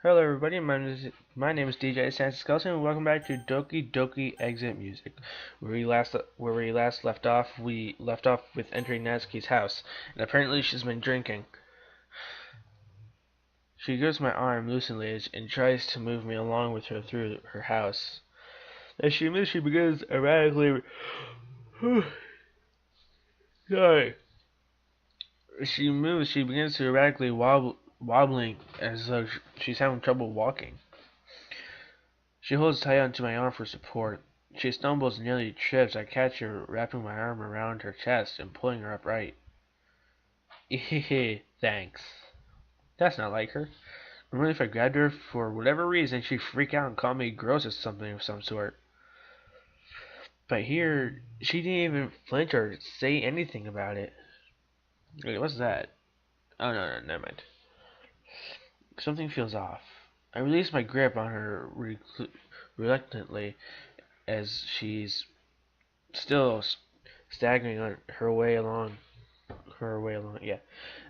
Hello everybody, my name is DJ Sanskeleton and welcome back to Doki Doki Exit Music. Where we last left off, we left off with entering Natsuki's house, and apparently she's been drinking. She grips my arm loosely and tries to move me along with her through her house. As she moves, she begins erratically. Sorry. She begins to erratically wobbling as though she's having trouble walking. She holds tight onto my arm for support. She stumbles and nearly trips. I catch her, wrapping my arm around her chest and pulling her upright. Thanks. That's not like her. Normally if I grabbed her for whatever reason, she'd freak out and call me gross or something of some sort. But here, she didn't even flinch or say anything about it. Wait, what's that? Oh, no, never mind. Something feels off. I release my grip on her reluctantly as she's still staggering on her way along. Yeah.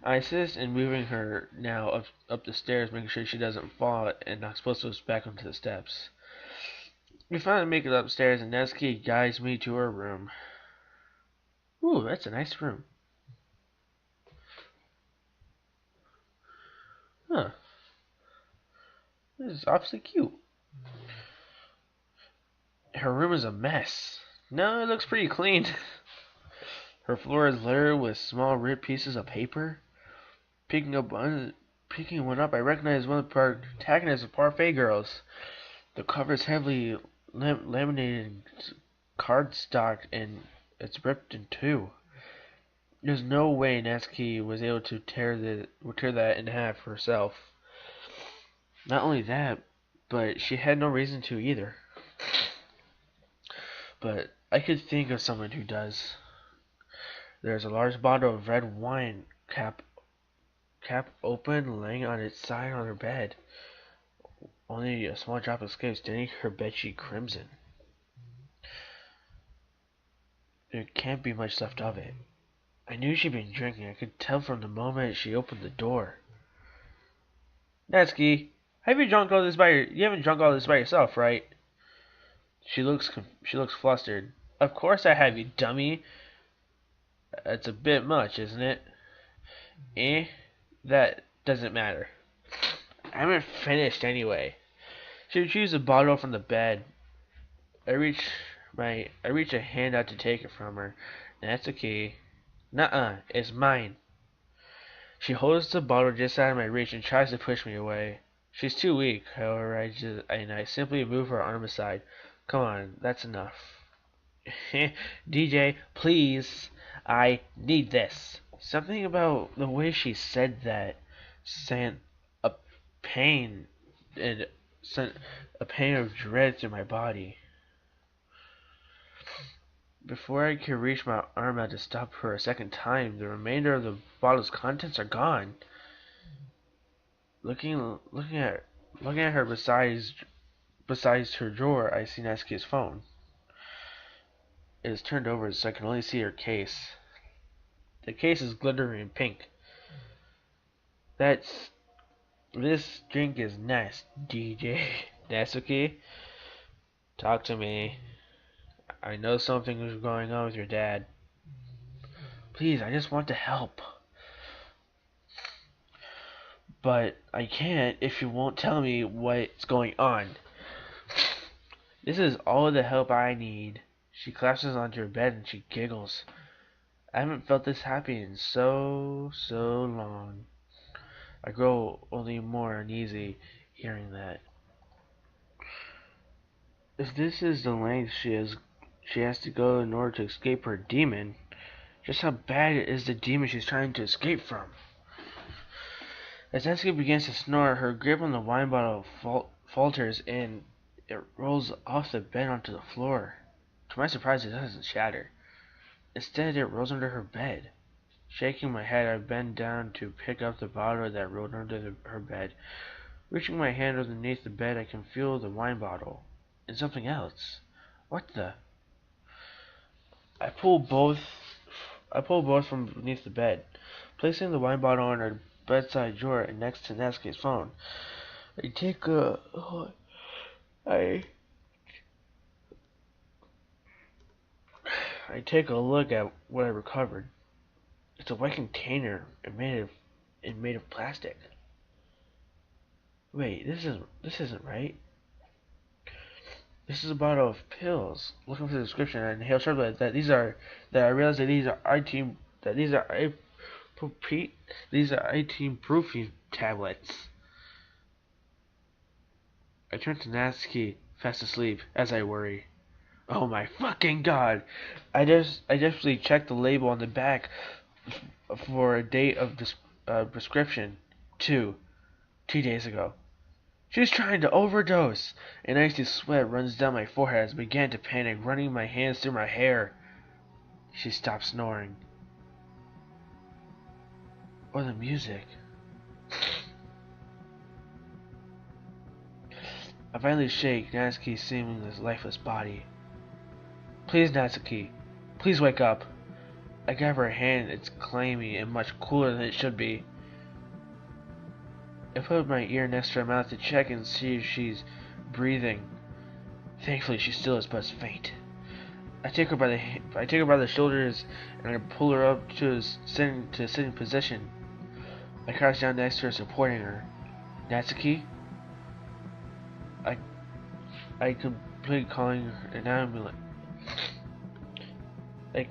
I insist in moving her now up the stairs, making sure she doesn't fall and knocks both of us back onto the steps. We finally make it upstairs and Natsuki guides me to her room. Ooh, that's a nice room. Huh. This is awfully cute. Her room is a mess. No, it looks pretty clean. Her floor is littered with small ripped pieces of paper. Picking one up, I recognize one of the protagonists of Parfait Girls. The cover is heavily laminated cardstock and it's ripped in two. There's no way Natsuki was able to tear that in half herself. Not only that, but she had no reason to either. But I could think of someone who does. There's a large bottle of red wine, cap open, laying on its side on her bed. Only a small drop escapes, staining her bedsheet crimson. There can't be much left of it. I knew she'd been drinking. I could tell from the moment she opened the door. Natsuki, you haven't drunk all this by yourself, right? She looks flustered. Of course I have, you dummy. That's a bit much, isn't it? That doesn't matter. I haven't finished anyway. She retrieves the bottle from the bed. I reach a hand out to take it from her. Natsuki. Nuh-uh, it's mine. She holds the bottle just out of my reach and tries to push me away. She's too weak, however, I simply move her arm aside. Come on, that's enough. DJ, please, I need this. Something about the way she said that sent a pain of dread through my body. Before I could reach my arm out to stop her a second time, the remainder of the bottle's contents are gone. Looking at her besides her drawer, I see Natsuki's phone. It is turned over so I can only see her case. The case is glittering pink. This drink is nice, DJ. Natsuki, talk to me. I know something is going on with your dad. Please, I just want to help. But I can't if you won't tell me what's going on. This is all the help I need. She collapses onto her bed and she giggles. I haven't felt this happy in so long. I grow only more uneasy hearing that. If this is the length she has to go in order to escape her demon, just how bad is the demon she's trying to escape from? As Natsuki begins to snore, her grip on the wine bottle falters and it rolls off the bed onto the floor. To my surprise, it doesn't shatter. Instead, it rolls under her bed. Shaking my head, I bend down to pick up the bottle that rolled under her bed. Reaching my hand underneath the bed, I can feel the wine bottle and something else. What the? I pull both. I pull both from beneath the bed, placing the wine bottle on her bedside drawer next to Natsuki's phone. I take a. I. I take a look at what I recovered. It's a white container and made of plastic. Wait, this isn't right. This is a bottle of pills. Looking for the description, and he'll show that I realize that these are I-team proofing tablets. I turn to Natsuki, fast asleep, as I worry. Oh my fucking god! I desperately checked the label on the back for a date of this prescription. 2 days ago. She's trying to overdose. An icy sweat runs down my forehead as I began to panic, running my hands through my hair. She stopped snoring. Or the music. I finally shake Natsuki's seemingly lifeless body. Please, Natsuki. Please wake up. I grab her hand. It's clammy and much cooler than it should be. I put my ear next to her mouth to check and see if she's breathing. Thankfully, she still is but faint. I take her by the shoulders and I pull her up to a sitting position. I crouch down next to her, supporting her. Natsuki? I complete calling an ambulance. I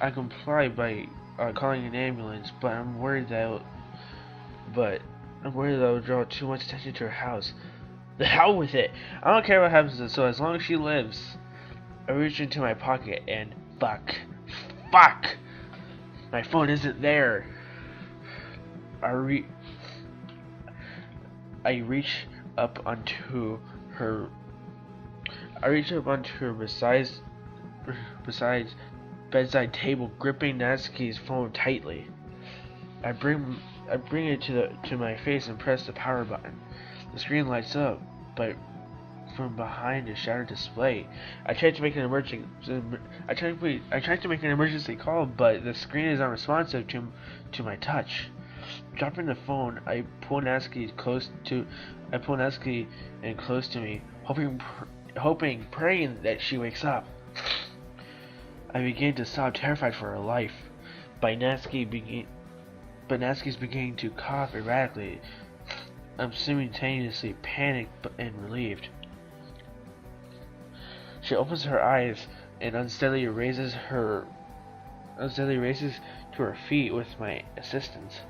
comply by calling an ambulance, but I'm worried that it'll draw too much attention to her house. The hell with it! I don't care what happens, so as long as she lives. I reach into my pocket and fuck. My phone isn't there. I reach up onto her besides bedside table, gripping Natsuki's phone tightly. I bring it to my face and press the power button. The screen lights up, but from behind a shattered display. I tried to make an emergency call, but the screen is unresponsive to my touch. Dropping the phone, I pull Natsuki in close to me, praying that she wakes up. I begin to sob, terrified for her life. But Natsuki's beginning to cough erratically. I'm simultaneously panicked and relieved. She opens her eyes and unsteadily raises to her feet with my assistance.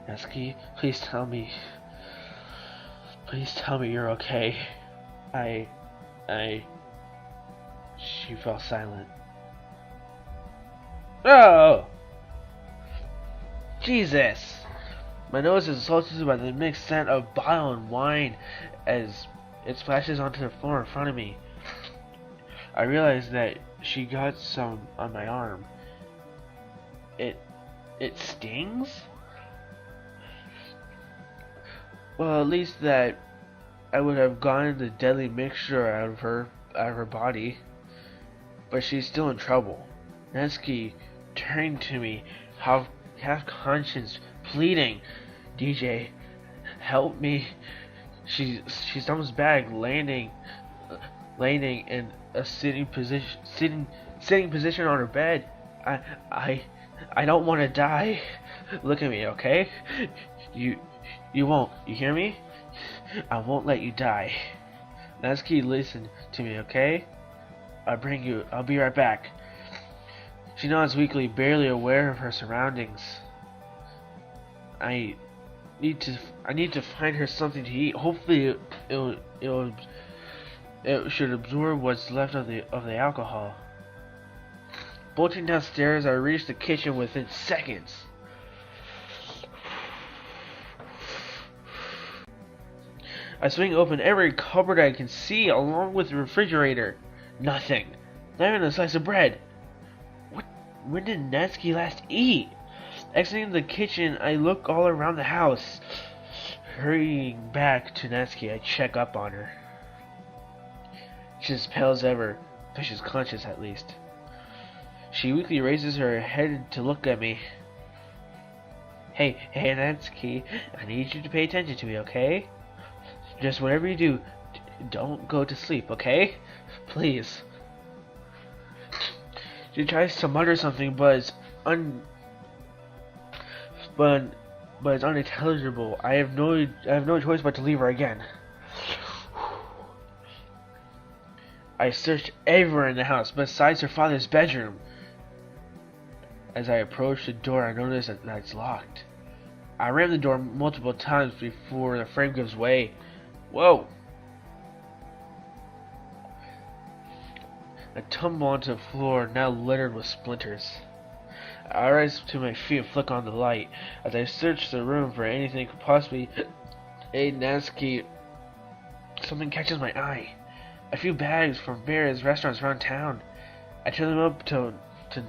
Natsuki, please tell me you're okay. She fell silent. Oh! Jesus! My nose is assaulted by the mixed scent of bile and wine as it splashes onto the floor in front of me. I realize that she got some on my arm. It stings? Well, at least that I would have gotten the deadly mixture out of her body. But she's still in trouble. Natsuki turned to me, half conscious, pleading, DJ, help me. She stumbles back, landing in a sitting position on her bed. I don't want to die. Look at me, okay? You won't. You hear me? I won't let you die. Natsuki, listen to me, okay? I'll be right back. She nods weakly, barely aware of her surroundings. I need to find her something to eat. Hopefully it should absorb what's left of the alcohol. Bolting downstairs, I reach the kitchen within seconds. I swing open every cupboard I can see, along with the refrigerator. Nothing. Not even a slice of bread. When did Natsuki last eat? Exiting the kitchen, I look all around the house. Hurrying back to Natsuki, I check up on her. She's as pale as ever, but she's conscious at least. She weakly raises her head to look at me. Hey, Natsuki, I need you to pay attention to me, okay? Just whatever you do, don't go to sleep, okay? Please. She tries to mutter something, but it's but it's unintelligible. I have no choice but to leave her again. I searched everywhere in the house, besides her father's bedroom. As I approached the door, I noticed that it's locked. I rammed the door multiple times before the frame gives way. Whoa! I tumble onto the floor, now littered with splinters. I rise to my feet and flick on the light. As I search the room for anything that could possibly aid Natsuki, something catches my eye. A few bags from various restaurants around town. I turn them up to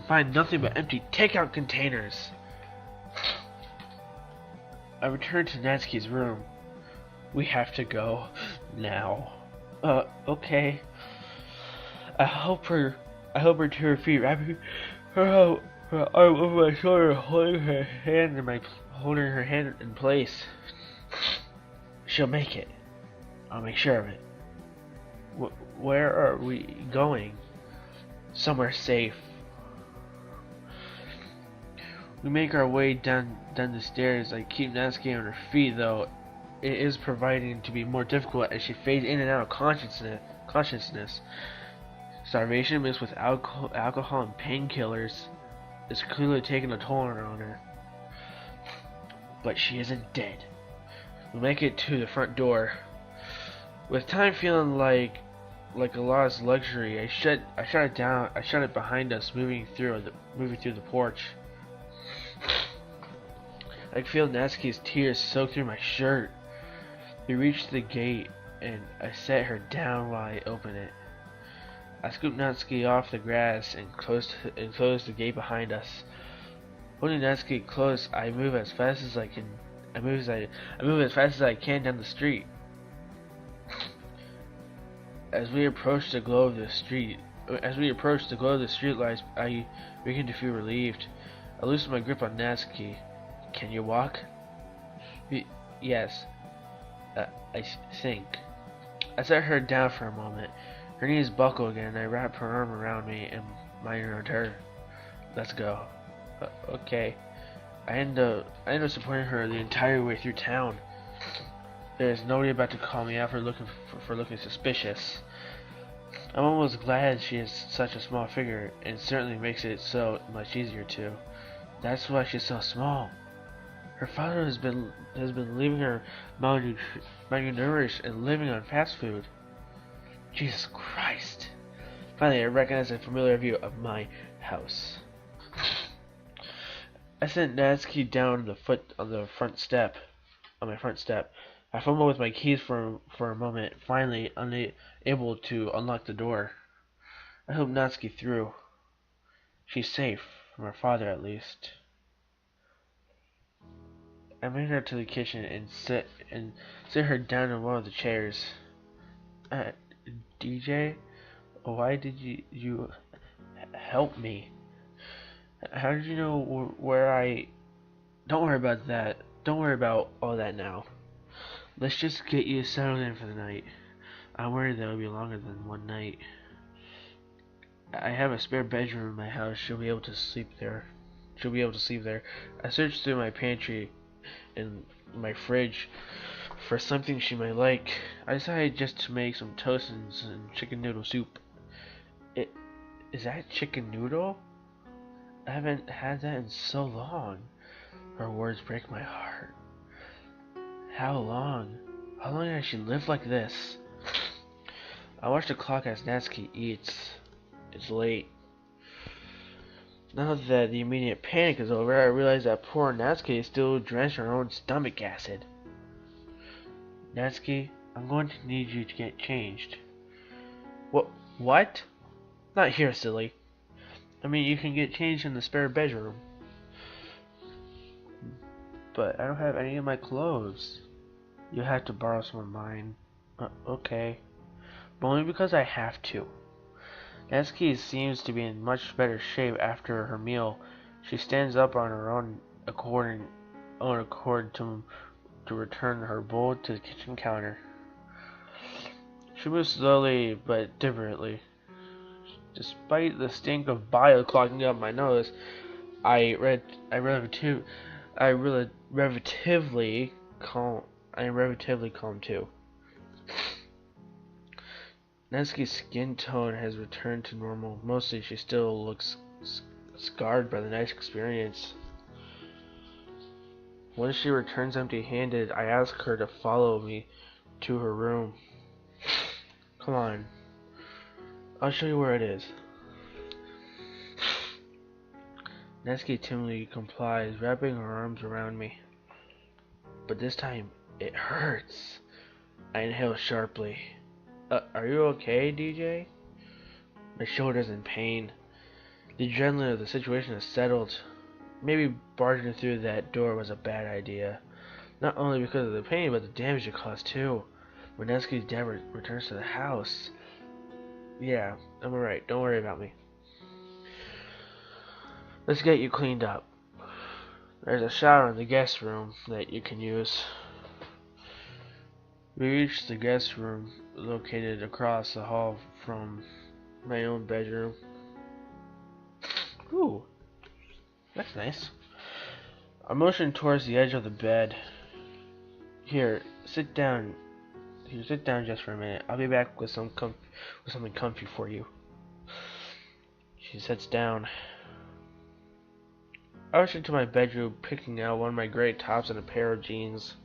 find nothing but empty takeout containers. I return to Natsuki's room. We have to go now. Okay. I help her to her feet, wrapping her arm over my shoulder, holding her hand in place. She'll make it. I'll make sure of it. Where are we going? Somewhere safe. We make our way down the stairs. I keep Natsuki on her feet, though it is proving to be more difficult as she fades in and out of consciousness. Starvation mixed with alcohol and painkillers is clearly taking a toll on her. But she isn't dead. We make it to the front door. With time feeling like a lost luxury, I shut it down. I shut it behind us, moving through the porch. I can feel Natsuki's tears soak through my shirt. We reach the gate, and I set her down while I open it. I scoop Natsuki off the grass and close the gate behind us. Holding Natsuki close, I move as fast as I can. I move as fast as I can down the street. As we approach the glow of the street lights, I begin to feel relieved. I loosen my grip on Natsuki. Can you walk? Yes. I think. I set her down for a moment. Her knees buckle again, and I wrap her arm around me and mine around her. Let's go. Okay. I end up supporting her the entire way through town. There's nobody about to call me out for looking suspicious. I'm almost glad she is such a small figure, and certainly makes it so much easier to. That's why she's so small. Her father has been leaving her malnourished and living on fast food. Jesus Christ! Finally, I recognize a familiar view of my house. I sent Natsuki down on my front step. I fumbled with my keys for a moment, finally unable to unlock the door. I hope Natsuki through. She's safe, from her father at least. I made her to the kitchen and sit her down in one of the chairs. DJ, why did you help me? How did you know where I... Don't worry about that. Don't worry about all that now. Let's just get you settled in for the night. I'm worried that it'll be longer than one night. I have a spare bedroom in my house. She'll be able to sleep there. I searched through my pantry and my fridge for something she might like. I decided just to make some toast and some chicken noodle soup. Is that chicken noodle? I haven't had that in so long. Her words break my heart. How long? How long has she lived like this? I watch the clock as Natsuki eats. It's late. Now that the immediate panic is over, I realize that poor Natsuki is still drenched in her own stomach acid. Natsuki, I'm going to need you to get changed. What? Not here, silly. I mean, you can get changed in the spare bedroom. But I don't have any of my clothes. You'll have to borrow some of mine. Okay. but only because I have to. Natsuki seems to be in much better shape after her meal. She stands up on her own accord to return her bowl to the kitchen counter. She moves slowly but deliberately. Despite the stink of bile clogging up my nose, I relatively calm. I am relatively calm too. Natsuki's skin tone has returned to normal. Mostly, she still looks scarred by the night's experience. Once she returns empty-handed, I ask her to follow me to her room. Come on. I'll show you where it is. Natsuki timidly complies, wrapping her arms around me. But this time, it hurts. I inhale sharply. Are you okay, DJ? My shoulder's in pain. The adrenaline of the situation is settled. Maybe barging through that door was a bad idea. Not only because of the pain, but the damage it caused too. When Natsuki's dad returns to the house. Yeah, I'm alright. Don't worry about me. Let's get you cleaned up. There's a shower in the guest room that you can use. We reached the guest room located across the hall from my own bedroom. Ooh, that's nice. I motioned towards the edge of the bed. Here, sit down. Here, sit down just for a minute. I'll be back with something comfy for you. She sits down. I rushed into my bedroom, picking out one of my gray tops and a pair of jeans.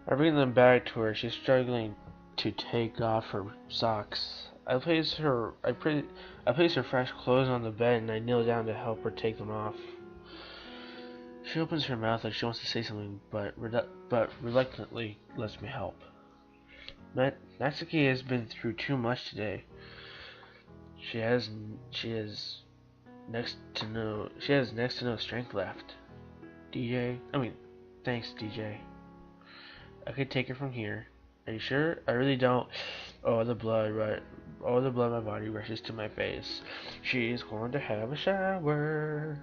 I bring them back to her. She's struggling to take off her socks. I place her fresh clothes on the bed and I kneel down to help her take them off. She opens her mouth like she wants to say something, but reluctantly lets me help. Natsuki has been through too much today. She has next to no strength left. Thanks, DJ. I could take her from here. Are you sure? I really don't. All the blood in my body rushes to my face. She's going to have a shower.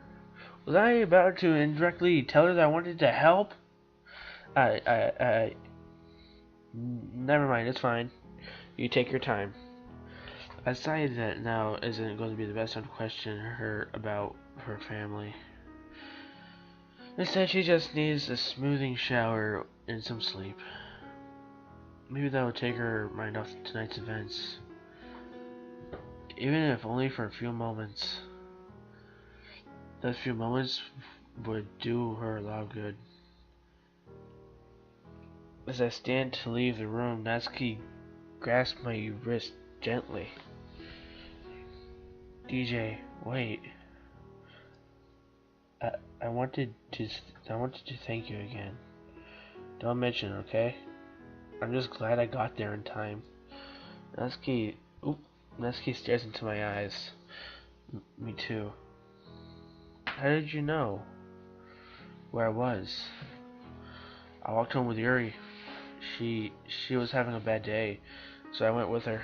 Was I about to indirectly tell her that I wanted to help? Never mind, it's fine. You take your time. I decided that now isn't going to be the best time to question her about her family. Instead, she just needs a smoothing shower and some sleep. Maybe that will take her mind off tonight's events. Even if only for a few moments. Those few moments would do her a lot of good. As I stand to leave the room, Natsuki grasps my wrist gently. DJ, wait. I wanted to thank you again. Don't mention it, okay? I'm just glad I got there in time. Natsuki stares into my eyes. Me too. How did you know where I was? I walked home with Yuri. She was having a bad day, so I went with her.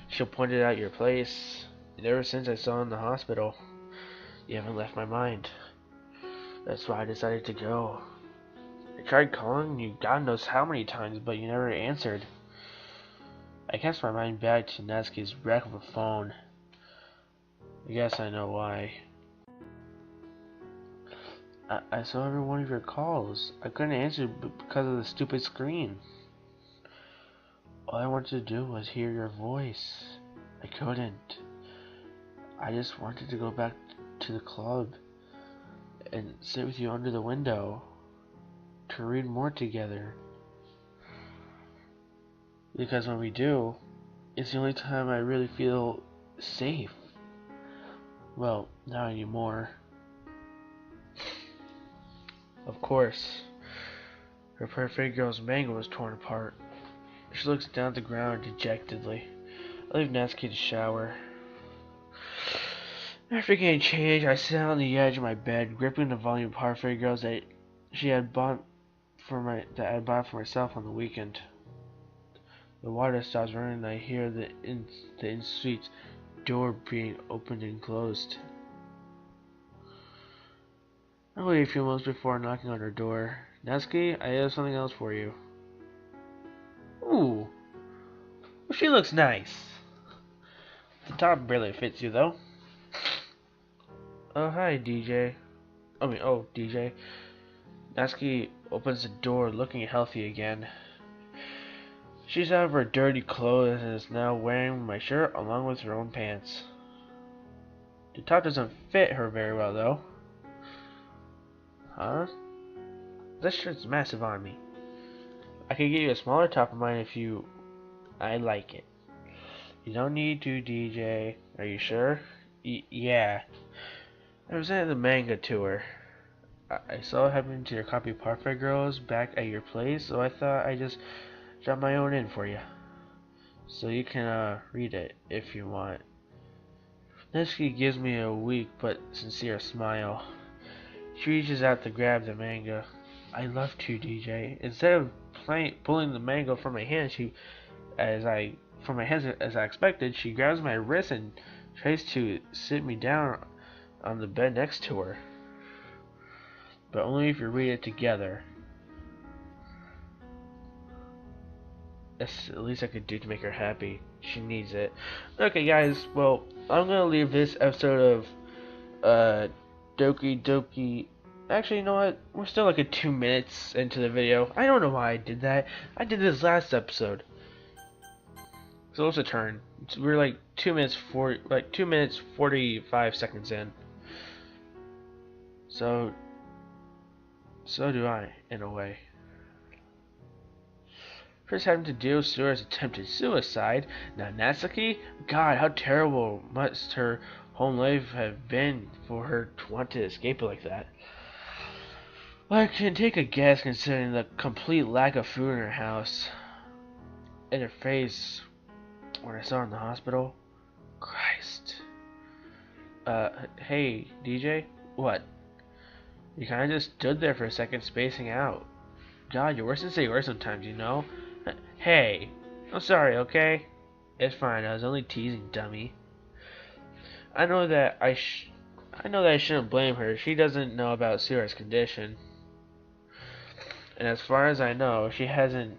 She pointed out your place. And ever since I saw you in the hospital, you haven't left my mind. That's why I decided to go. I tried calling you God knows how many times, but you never answered. I cast my mind back to Natsuki's wreck of a phone. I guess I know why. I saw every one of your calls. I couldn't answer because of the stupid screen. All I wanted to do was hear your voice. I couldn't. I just wanted to go back to the club and sit with you under the window to read more together. Because when we do, it's the only time I really feel safe. Well, not anymore. Of course, her perfect girl's mango was torn apart. She looks down at the ground dejectedly. I leave Natsuki to shower. After getting changed, I sit on the edge of my bed, gripping the volume of Parfait Girls that I had bought for myself on the weekend. The water stops running and I hear the in-suite door being opened and closed. I wait a few moments before knocking on her door. Natsuki, I have something else for you. Ooh, well, she looks nice. The top barely fits you though. Oh, hi, DJ. DJ. Natsuki opens the door looking healthy again. She's out of her dirty clothes and is now wearing my shirt along with her own pants. The top doesn't fit her very well though. Huh? This shirt's massive on me. I could get you a smaller top of mine if you... I like it. You don't need to, DJ. Are you sure? Yeah. I was at the manga tour. I saw what happened to your copy Parfait girls back at your place, so I thought I'd just drop my own in for you. So you can read it if you want. Natsuki gives me a weak but sincere smile. She reaches out to grab the manga. I love to, DJ. Instead of pulling the manga from my hand, as I expected, she grabs my wrist and tries to sit me down on the bed next to her. But only if you read it together. That's the least I could do to make her happy. She needs it. Okay, guys. Well, I'm gonna leave this episode of Doki Doki. Actually, you know what? We're still like 2 minutes into the video. I don't know why I did that. I did this last episode. So it's a turn. We're like 2 minutes 45 seconds in. So do I, in a way. First having to deal with Sua's attempted suicide. Now Natsuki? God, how terrible must her home life have been for her to want to escape it like that. Well, I can take a guess considering the complete lack of food in her house. In her face when I saw her in the hospital. Christ. Hey, DJ? What? You kinda just stood there for a second spacing out. God, you're worse than say yours sometimes, you know? Hey, I'm sorry, okay? It's fine, I was only teasing, dummy. I know that I shouldn't blame her. She doesn't know about Sura's condition. And as far as I know, she hadn't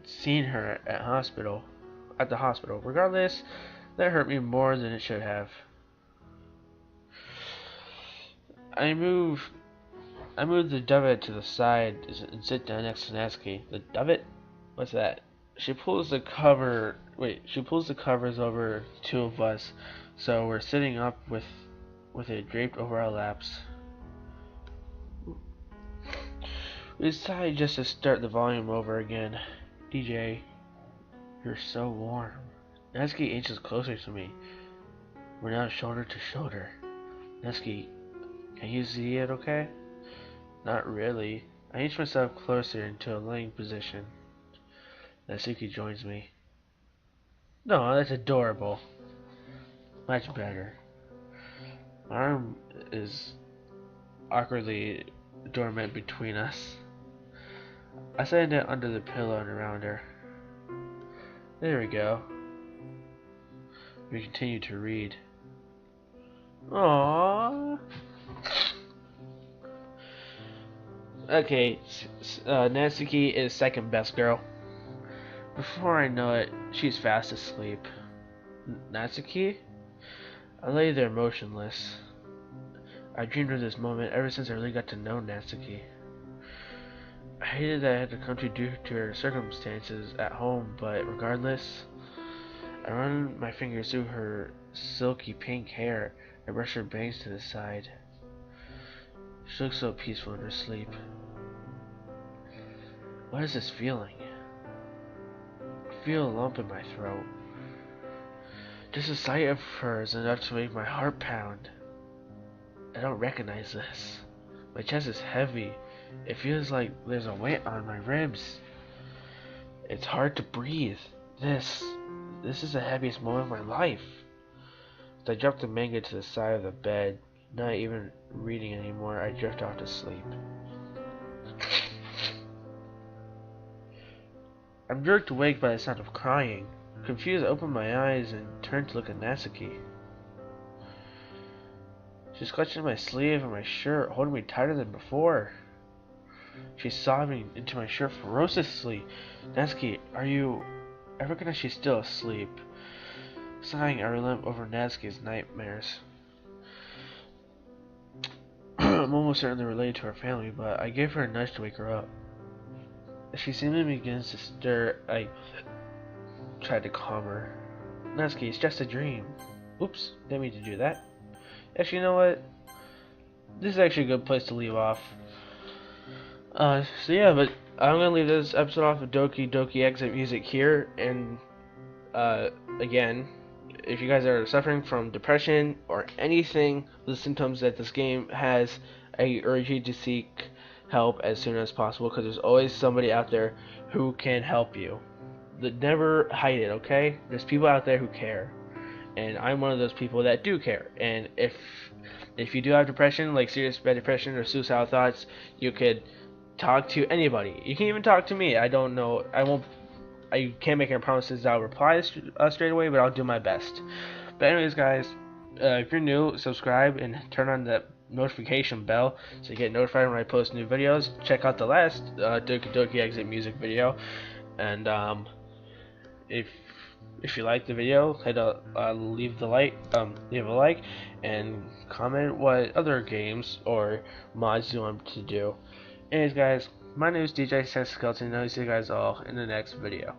seen her at the hospital. Regardless, that hurt me more than it should have. I moved the dovet to the side and sit down next to Natsuki. The dovet? What's that? She pulls the covers over two of us, so we're sitting up with it draped over our laps. We decided just to start the volume over again. DJ, you're so warm. Natsuki inches closer to me. We're now shoulder to shoulder. Natsuki, can you see it okay? Not really. I inch myself closer into a laying position. Natsuki joins me. No, that's adorable. Much better. My arm is awkwardly dormant between us. I sat it under the pillow and around her. There we go. We continue to read. Aww. Okay, Natsuki is second best girl. Before I know it, she's fast asleep. Natsuki? I lay there motionless. I dreamed of this moment ever since I really got to know Natsuki. I hated that I had to come to due to her circumstances at home, but regardless, I run my fingers through her silky pink hair and brush her bangs to the side. She looks so peaceful in her sleep. What is this feeling? I feel a lump in my throat. Just the sight of her is enough to make my heart pound. I don't recognize this. My chest is heavy. It feels like there's a weight on my ribs. It's hard to breathe. This is the happiest moment of my life. As I drop the manga to the side of the bed, not even reading anymore, I drift off to sleep. I'm jerked awake by the sound of crying. Confused, I open my eyes and turn to look at Natsuki. She's clutching my sleeve and my shirt, holding me tighter than before. She's sobbing into my shirt ferociously. Natsuki, are you... I recognize she's still asleep. Sighing, I relent over Natsuki's nightmares. I'm almost certainly related to her family, but I gave her a nudge to wake her up. As she seemingly begins to stir, I tried to calm her. Natsuki, it's just a dream. Oops, didn't mean to do that. Actually, you know what? This is actually a good place to leave off. So yeah, but I'm gonna leave this episode off of Doki Doki Exit music here, and again, if you guys are suffering from depression or anything, the symptoms that this game has, I urge you to seek help as soon as possible, because there's always somebody out there who can help you. Never hide it, okay? There's people out there who care, and I'm one of those people that do care. And if you do have depression, like serious bad depression or suicidal thoughts, you could talk to anybody. You can even talk to me. I don't know. I can't make any promises I'll reply straight away, but I'll do my best. But anyways, guys, if you're new, subscribe and turn on the notification bell so you get notified when I post new videos. Check out the last Doki Doki Exit music video, and if you like the video, leave a like and comment what other games or mods you want to do. Anyways, guys, my name is DJ Skeleton, and I'll see you guys all in the next video.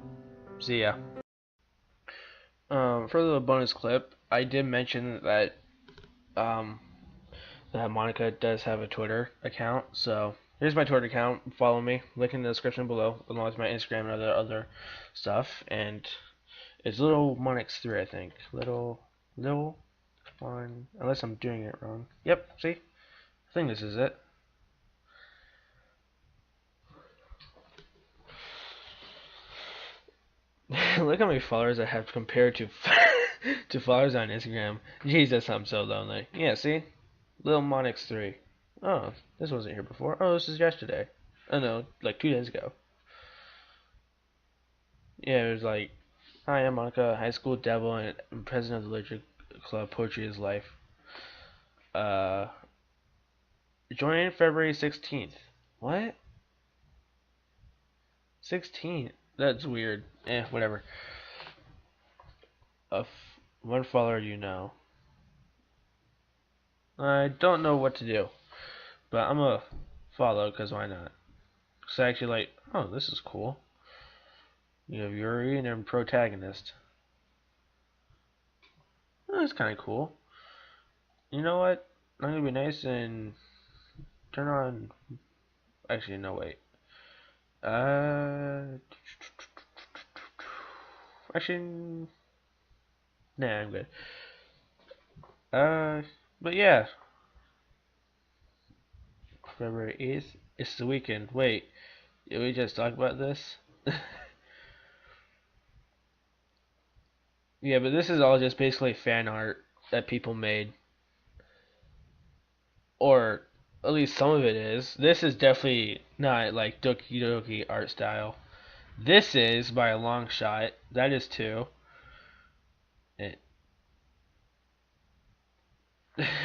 See ya. For the bonus clip, I did mention that that Monica does have a Twitter account, so here's my Twitter account. Follow me. Link in the description below, along with my Instagram and other stuff. And it's Little Monix3, I think. Little Fun. Unless I'm doing it wrong. Yep. See, I think this is it. Look how many followers I have compared to to followers on Instagram. Jesus, I'm so lonely. Yeah, see? Little Monix3. Oh, this wasn't here before. Oh, this is yesterday. Oh no, like 2 days ago. Yeah, it was like, hi, I'm Monica, high school devil and president of the Literature Club. Poetry is life. Join February 16th. What? 16th? That's weird. Whatever. One follower you know. I don't know what to do, but I'm gonna follow, because why not? Because I actually like, oh, this is cool. You have Yuri and then protagonist. Oh, that's kind of cool. You know what? I'm gonna be nice and turn on. Actually, no, wait. Actually, nah, I'm good. But yeah, February 8th. It's the weekend. Wait, did we just talk about this? Yeah, but this is all just basically fan art that people made. Or at least some of it is. This is definitely not like Doki Doki art style. This is by a long shot. That is too.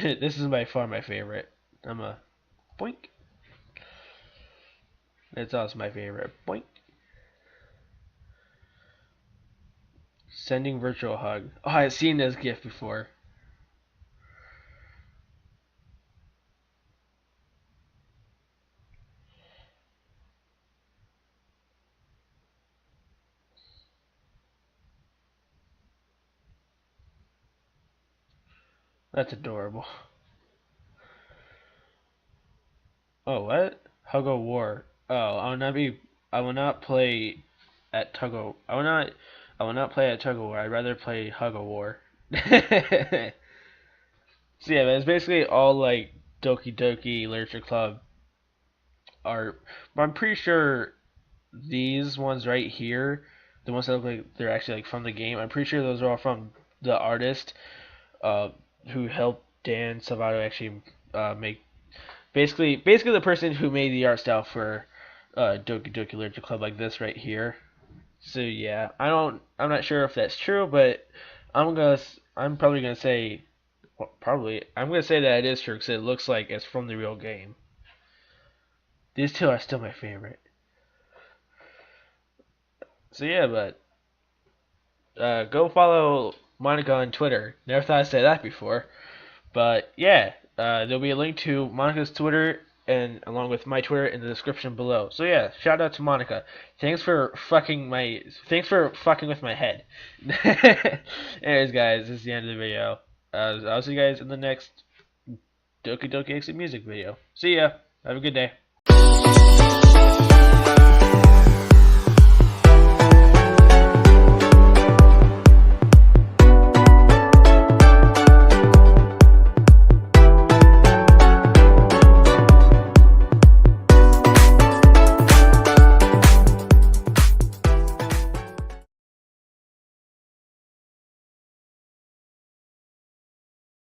This is by far my favorite. I'm a boink. That's also my favorite. Boink. Sending virtual hug. Oh, I've seen this GIF before. That's adorable. Oh, what? Hug of War. Oh, I will not play at Tug of. I will not play at Tug of War. I'd rather play Hug of War. So yeah, but it's basically all like Doki Doki Literature Club art. But I'm pretty sure these ones right here, the ones that look like they're actually like from the game, I'm pretty sure those are all from the artist who helped Dan Salvato actually make basically the person who made the art style for Doki Doki Literature Club, like this right here. So yeah, I'm not sure if that's true, but I'm probably gonna say, well, probably, I'm gonna say that it is true because it looks like it's from the real game. These two are still my favorite. So yeah, but go follow Monica on Twitter. Never thought I'd say that before, but yeah, there'll be a link to Monica's Twitter and along with my Twitter in the description below. So yeah, shout out to Monica. Thanks for fucking with my head. Anyways, guys, this is the end of the video. I'll see you guys in the next Doki Doki Exit music video. See ya. Have a good day.